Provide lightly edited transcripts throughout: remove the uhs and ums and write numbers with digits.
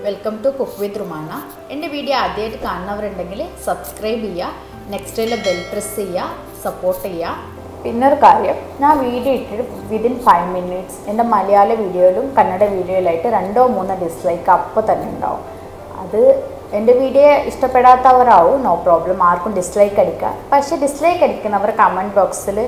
Welcome to cook with Rumana. എൻ്റെ video ആദ്യമായിട്ട് കാണുന്നവരുണ്ടെങ്കിൽ സബ്സ്ക്രൈബ് ചെയ്യുക, നെക്സ്റ്റിൽ ബെൽ പ്രസ് ചെയ്യുക, സപ്പോർട്ട് ചെയ്യുക. പിന്നെ ഒരു കാര്യം, ഞാൻ വീഡിയോ ഇട്ടിട്ട് വിതിൻ 5 minutes എൻ്റെ മലയാള വീഡിയോയിലും കന്നഡ വീഡിയോയിലായിട്ട് 2 or 3 ഡിസ്ലൈക്ക് അപ്പോൾ തന്നെ ഉണ്ടാവും. അത് എൻ്റെ വീഡിയോ ഇഷ്ടപ്പെടാത്തവരാവും, നോ പ്രോബ്ലം, ആർക്കും ഡിസ്ലൈക്ക് അടിക്കുക. പക്ഷേ ഡിസ്ലൈക്ക് അടിക്കുന്നവർ കമൻറ്റ് ബോക്സിൽ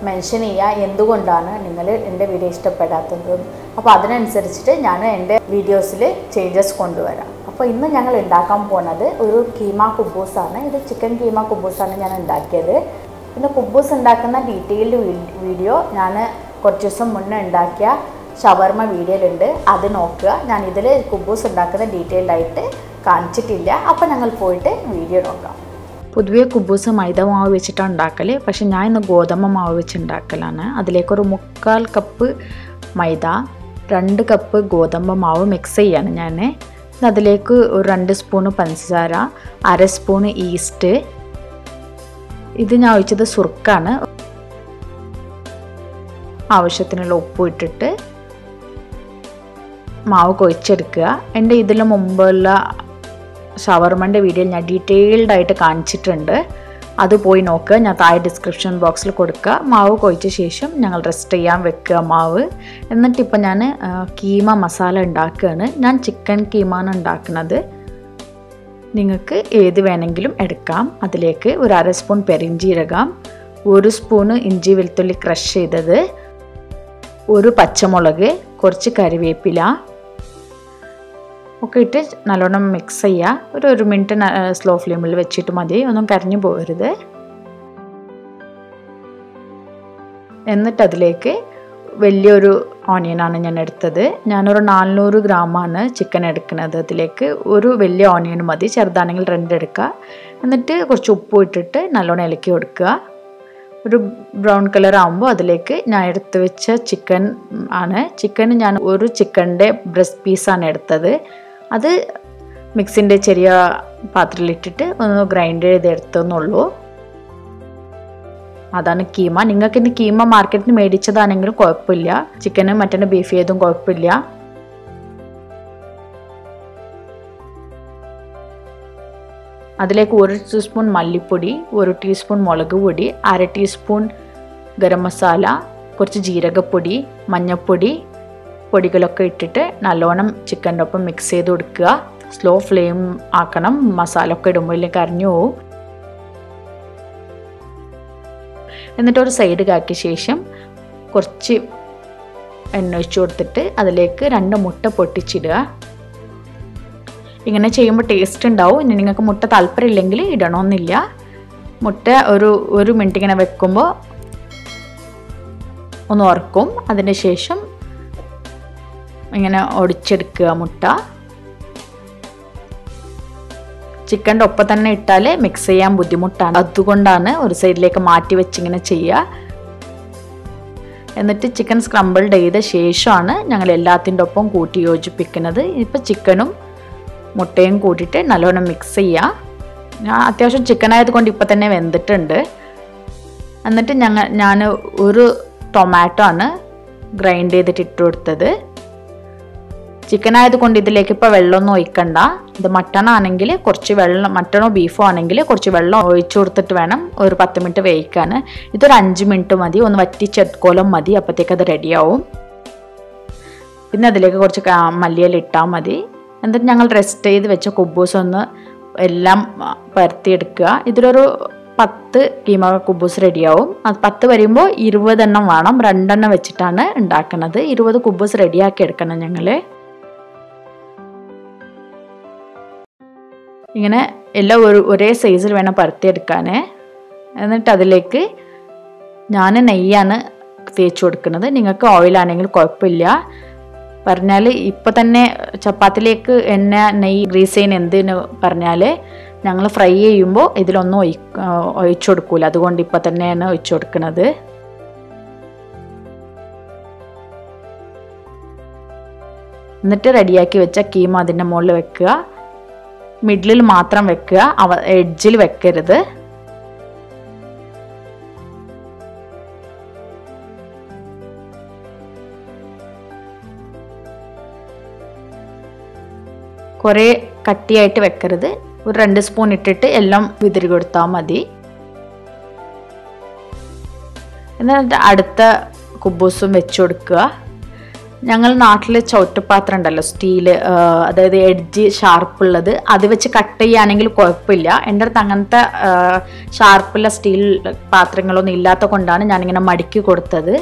മെൻഷൻ ചെയ്യുക എന്തുകൊണ്ടാണ് നിങ്ങൾ എൻ്റെ വീഡിയോ ഇഷ്ടപ്പെടാത്തത്. അപ്പോൾ അതിനനുസരിച്ചിട്ട് ഞാൻ എൻ്റെ വീഡിയോസിൽ ചേഞ്ചസ് കൊണ്ടുവരാം. അപ്പോൾ ഇന്ന് ഞങ്ങൾ ഉണ്ടാക്കാൻ പോകുന്നത് ഒരു കീമ കുബൂസാണ്. ഇത് ചിക്കൻ കീമ കുബൂസാണ് ഞാൻ ഉണ്ടാക്കിയത്. പിന്നെ കുബൂസ് ഉണ്ടാക്കുന്ന ഡീറ്റെയിൽഡ് വീഡിയോ ഞാൻ കുറച്ച് ദിവസം മുന്നേ ഉണ്ടാക്കിയ ഷവർമ വീഡിയോയിലുണ്ട്, അത് നോക്കുക. ഞാൻ ഇതിൽ കുബൂസ് ഉണ്ടാക്കുന്ന ഡീറ്റെയിൽഡായിട്ട് കാണിച്ചിട്ടില്ല. അപ്പോൾ ഞങ്ങൾ പോയിട്ട് വീഡിയോ നോക്കാം. പൊതുവേ കുബൂസ് മൈദ മാവ് വെച്ചിട്ടാണ് ഉണ്ടാക്കൽ, പക്ഷേ ഞാൻ ഇന്ന് ഗോതമ്പ് മാവ് വെച്ച് ഉണ്ടാക്കലാണ്. അതിലേക്കൊരു 3/4 കപ്പ് മൈദ, 2 കപ്പ് ഗോതമ്പ് മാവ് മിക്സ് ചെയ്യാണ് ഞാൻ. അതിലേക്ക് ഒരു 2 സ്പൂണ് പഞ്ചസാര, 1/2 സ്പൂണ് ഈസ്റ്റ്. ഇത് ഞാൻ ഒഴിച്ചത് സുർക്കാണ്. ആവശ്യത്തിനുള്ള ഉപ്പ് ഇട്ടിട്ട് മാവ് കുഴച്ചെടുക്കുക. എൻ്റെ ഇതിന് മുമ്പുള്ള ഷവർമൻ്റെ വീഡിയോ ഞാൻ ഡീറ്റെയിൽഡായിട്ട് കാണിച്ചിട്ടുണ്ട്, അത് പോയി നോക്കുക. ഞാൻ താഴെ ഡിസ്ക്രിപ്ഷൻ ബോക്സിൽ കൊടുക്കുക. മാവ് കുഴച്ച ശേഷം ഞങ്ങൾ റെസ്റ്റ് ചെയ്യാൻ വെക്കുക മാവ്. എന്നിട്ടിപ്പോൾ ഞാൻ കീമ മസാല ഉണ്ടാക്കുകയാണ്. ഞാൻ ചിക്കൻ കീമാണ് ഉണ്ടാക്കുന്നത്, നിങ്ങൾക്ക് ഏത് വേണമെങ്കിലും എടുക്കാം. അതിലേക്ക് ഒരു 1/2 സ്പൂൺ പെരിഞ്ജീരകം, 1 സ്പൂണ് ഇഞ്ചി വെളുത്തുള്ളി ക്രഷ് ചെയ്തത്, 1 പച്ചമുളക്, കുറച്ച് കറിവേപ്പില ഒക്കെ ഇട്ട് നല്ലോണം മിക്സ് ചെയ്യുക. ഒരു 1 മിനിറ്റ് സ്ലോ ഫ്ലെയിമിൽ വെച്ചിട്ട് മതി, ഒന്നും കരിഞ്ഞു പോകരുത്. എന്നിട്ട് അതിലേക്ക് വലിയൊരു ഓണിയനാണ് ഞാൻ എടുത്തത്. ഞാനൊരു 400 ഗ്രാമാണ് ചിക്കൻ എടുക്കുന്നത്. അതിലേക്ക് ഒരു വലിയ ഓണിയൻ മതി, ചെറുതാണെങ്കിൽ 2 എടുക്കുക. എന്നിട്ട് കുറച്ച് ഉപ്പ് ഇട്ടിട്ട് നല്ലോണം ഇളക്കി കൊടുക്കുക. ഒരു ബ്രൗൺ കളർ ആകുമ്പോൾ അതിലേക്ക് ഞാൻ എടുത്ത് വെച്ച ചിക്കൻ ആണ്. ചിക്കൻ ഞാൻ ഒരു ചിക്കൻ്റെ ബ്രസ്റ്റ് പീസാണ് എടുത്തത്. അത് മിക്സിൻ്റെ ചെറിയ പാത്രത്തിലിട്ടിട്ട് ഒന്ന് ഗ്രൈൻഡ് ചെയ്തെടുത്തെന്നുള്ളൂ. അതാണ് കീമ. നിങ്ങൾക്ക് ഇന്ന് കീമ മാർക്കറ്റിൽ നിന്ന് മേടിച്ചതാണെങ്കിലും കുഴപ്പമില്ല, ചിക്കനും മറ്റേ ബീഫ് ചെയ്തും കുഴപ്പമില്ല. അതിലേക്ക് 1 ടീസ്പൂൺ മല്ലിപ്പൊടി, 1 ടീസ്പൂൺ മുളക് പൊടി, 1/2 ടീസ്പൂൺ ഗരം മസാല, കുറച്ച് ജീരകപ്പൊടി, മഞ്ഞൾപ്പൊടി പൊടികളൊക്കെ ഇട്ടിട്ട് നല്ലോണം ചിക്കൻ്റെ ഒപ്പം മിക്സ് ചെയ്ത് കൊടുക്കുക. സ്ലോ ഫ്ലെയിം ആക്കണം, മസാല ഒക്കെ ഇടുമ്പോൾ ഇല്ലെങ്കിൽ കരിഞ്ഞു പോവും. എന്നിട്ട് ഒരു സൈഡ് കാക്കിയ ശേഷം കുറച്ച് എണ്ണ ഒഴിച്ച് കൊടുത്തിട്ട് അതിലേക്ക് 2 മുട്ട പൊട്ടിച്ചിടുക. ഇങ്ങനെ ചെയ്യുമ്പോൾ ടേസ്റ്റ് ഉണ്ടാവും. ഇനി നിങ്ങൾക്ക് മുട്ട താല്പര്യമില്ലെങ്കിൽ ഇടണമെന്നില്ല. മുട്ട ഒരു മിനിറ്റ് ഇങ്ങനെ വെക്കുമ്പോൾ ഒന്ന് ഉറക്കും. അതിന് ശേഷം ഇങ്ങനെ ഒടിച്ചെടുക്കുക മുട്ട. ചിക്കൻ്റെ ഒപ്പം തന്നെ ഇട്ടാൽ മിക്സ് ചെയ്യാൻ ബുദ്ധിമുട്ടാണ്, അതുകൊണ്ടാണ് ഒരു സൈഡിലേക്ക് മാറ്റി വെച്ചിങ്ങനെ ചെയ്യുക. എന്നിട്ട് ചിക്കൻ സ്ക്രംബിൾഡ് ചെയ്ത ശേഷമാണ് ഞങ്ങൾ എല്ലാത്തിൻ്റെ ഒപ്പം കൂട്ടി യോജിപ്പിക്കുന്നത്. ഇപ്പോൾ ചിക്കനും മുട്ടയും കൂട്ടിയിട്ട് നല്ലോണം മിക്സ് ചെയ്യുക. ഞാൻ അത്യാവശ്യം ചിക്കൻ ആയതുകൊണ്ട് ഇപ്പം തന്നെ വെന്തിട്ടുണ്ട്. എന്നിട്ട് ഞാൻ ഒരു ടൊമാറ്റോ ആണ് ഗ്രൈൻഡ് ചെയ്തിട്ട് ഇട്ട് കൊടുത്തത്. ചിക്കൻ ആയതുകൊണ്ട് ഇതിലേക്ക് ഇപ്പോൾ വെള്ളമൊന്നും ഒഴിക്കണ്ട. ഇത് മട്ടൺ ആണെങ്കിൽ കുറച്ച് വെള്ളം, മട്ടണോ ബീഫോ ആണെങ്കിൽ കുറച്ച് വെള്ളം ഒഴിച്ചു കൊടുത്തിട്ട് വേണം ഒരു 10 മിനിറ്റ് വേവിക്കാൻ. ഇതൊരു 5 മിനിറ്റ് മതി, ഒന്ന് വറ്റിച്ചെടുക്കോളം മതി, അപ്പോഴത്തേക്ക് അത് റെഡിയാവും. പിന്നെ അതിലേക്ക് കുറച്ച് മല്ലിയില ഇട്ടാൽ മതി. എന്നിട്ട് ഞങ്ങൾ റെസ്റ്റ് ചെയ്ത് വെച്ച കുബൂസ് ഒന്ന് എല്ലാം പരത്തിയെടുക്കുക. ഇതിലൊരു 10 കീമ കുബൂസ് റെഡിയാവും. അത് 10 വരുമ്പോൾ 20 എണ്ണം വേണം, 2 എണ്ണം വെച്ചിട്ടാണ് ഉണ്ടാക്കുന്നത്. 20 കുബൂസ് റെഡിയാക്കി എടുക്കണം ഞങ്ങൾ. ഇങ്ങനെ എല്ലാം ഒരേ സൈസിൽ വേണം പരത്തിയെടുക്കാൻ. എന്നിട്ട് അതിലേക്ക് ഞാൻ നെയ്യാണ് തേച്ച് കൊടുക്കുന്നത്. നിങ്ങൾക്ക് ഓയിലാണെങ്കിൽ കുഴപ്പമില്ല. പറഞ്ഞാൽ ഇപ്പം തന്നെ ചപ്പാത്തിലേക്ക് എണ്ണ നെയ്യ് ഗ്രീസ് ചെയ്യുന്ന എന്തിന് പറഞ്ഞാൽ ഞങ്ങൾ ഫ്രൈ ചെയ്യുമ്പോൾ ഇതിലൊന്നും ഒഴിച്ചു കൊടുക്കൂല, അതുകൊണ്ട് ഇപ്പം തന്നെയാണ് ഒഴിച്ചു കൊടുക്കുന്നത്. എന്നിട്ട് റെഡിയാക്കി വെച്ച കീമ അതിൻ്റെ മുകളിൽ വെക്കുക. മിഡിലിൽ മാത്രം വെക്കുക, എഡ്ജിൽ വെക്കരുത്. കുറേ കട്ടിയായിട്ട് വെക്കരുത്. ഒരു 2 സ്പൂൺ ഇട്ടിട്ട് എല്ലാം വിതറി കൊടുത്താൽ മതി. എന്നിട്ട് അടുത്ത കുബൂസും വെച്ച് കൊടുക്കുക. ഞങ്ങൾ നാട്ടിൽ ചവിട്ടുപാത്രം ഉണ്ടല്ലോ, സ്റ്റീല്, അതായത് എഡ്ജ് ഷാർപ്പുള്ളത്, അത് വെച്ച് കട്ട് ചെയ്യുകയാണെങ്കിൽ കുഴപ്പമില്ല. എൻ്റെ അടുത്ത് അങ്ങനത്തെ ഷാർപ്പുള്ള സ്റ്റീൽ പാത്രങ്ങളൊന്നും ഇല്ലാത്ത കൊണ്ടാണ് ഞാനിങ്ങനെ മടക്കി കൊടുത്തത്.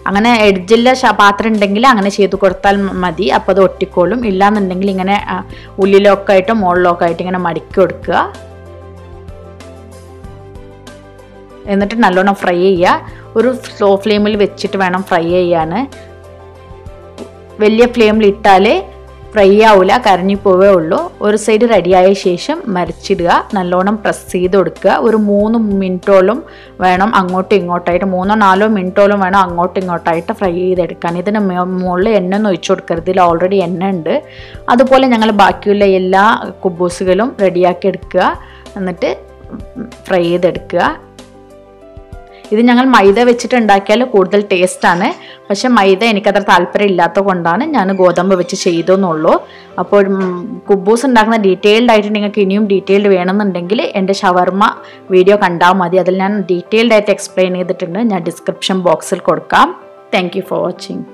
അങ്ങനെ എഡ്ജില്ല പാത്രം ഉണ്ടെങ്കിൽ അങ്ങനെ ചെയ്ത് കൊടുത്താൽ മതി, അപ്പോൾ അത് ഒട്ടിക്കോളും. ഇല്ലാന്നുണ്ടെങ്കിൽ ഇങ്ങനെ ഉള്ളിലൊക്കെ ആയിട്ട് മുകളിലൊക്കെ ആയിട്ട് ഇങ്ങനെ മടക്കി കൊടുക്കുക. എന്നിട്ട് നല്ലോണം ഫ്രൈ ചെയ്യുക. ഒരു സ്ലോ ഫ്ലെയിമിൽ വെച്ചിട്ട് വേണം ഫ്രൈ ചെയ്യാൻ. വലിയ ഫ്ലെയിമിൽ ഇട്ടാൽ ഫ്രൈ ആവില്ല, കരിഞ്ഞു പോവേ ഉള്ളൂ. ഒരു സൈഡ് റെഡിയായ ശേഷം മറിച്ചിടുക, നല്ലോണം പ്രസ് ചെയ്ത് കൊടുക്കുക. ഒരു 3 മിനിറ്റോളം വേണം അങ്ങോട്ടും ഇങ്ങോട്ടായിട്ട്, 3-4 മിനിറ്റോളം വേണം അങ്ങോട്ടും ഇങ്ങോട്ടായിട്ട് ഫ്രൈ ചെയ്തെടുക്കാൻ. ഇതിന് മുകളിൽ എണ്ണ ഒന്നും ഒഴിച്ചു കൊടുക്കരുത്, ഇതിൽ ഓൾറെഡി എണ്ണ ഉണ്ട്. അതുപോലെ ഞങ്ങൾ ബാക്കിയുള്ള എല്ലാ കുബൂസുകളും റെഡിയാക്കി എടുക്കുക, എന്നിട്ട് ഫ്രൈ ചെയ്തെടുക്കുക. ഇത് ഞങ്ങൾ മൈദ വെച്ചിട്ട് ഉണ്ടാക്കിയാൽ കൂടുതൽ ടേസ്റ്റാണ്. പക്ഷെ മൈദ എനിക്കത്ര താല്പര്യം ഇല്ലാത്ത കൊണ്ടാണ് ഞാൻ ഗോതമ്പ് വെച്ച് ചെയ്തെന്നുള്ളൂ. അപ്പോൾ കുബൂസ് ഉണ്ടാക്കുന്ന ഡീറ്റെയിൽഡ് ആയിട്ട് നിങ്ങൾക്ക് ഇനിയും ഡീറ്റെയിൽഡ് വേണമെന്നുണ്ടെങ്കിൽ എൻ്റെ ഷവർമ വീഡിയോ കണ്ടാൽ മതി. അതിൽ ഞാൻ ഡീറ്റെയിൽഡ് ആയിട്ട് എക്സ്പ്ലെയിൻ ചെയ്തിട്ടുണ്ട്. ഞാൻ ഡിസ്ക്രിപ്ഷൻ ബോക്സിൽ കൊടുക്കാം. Thank you for watching.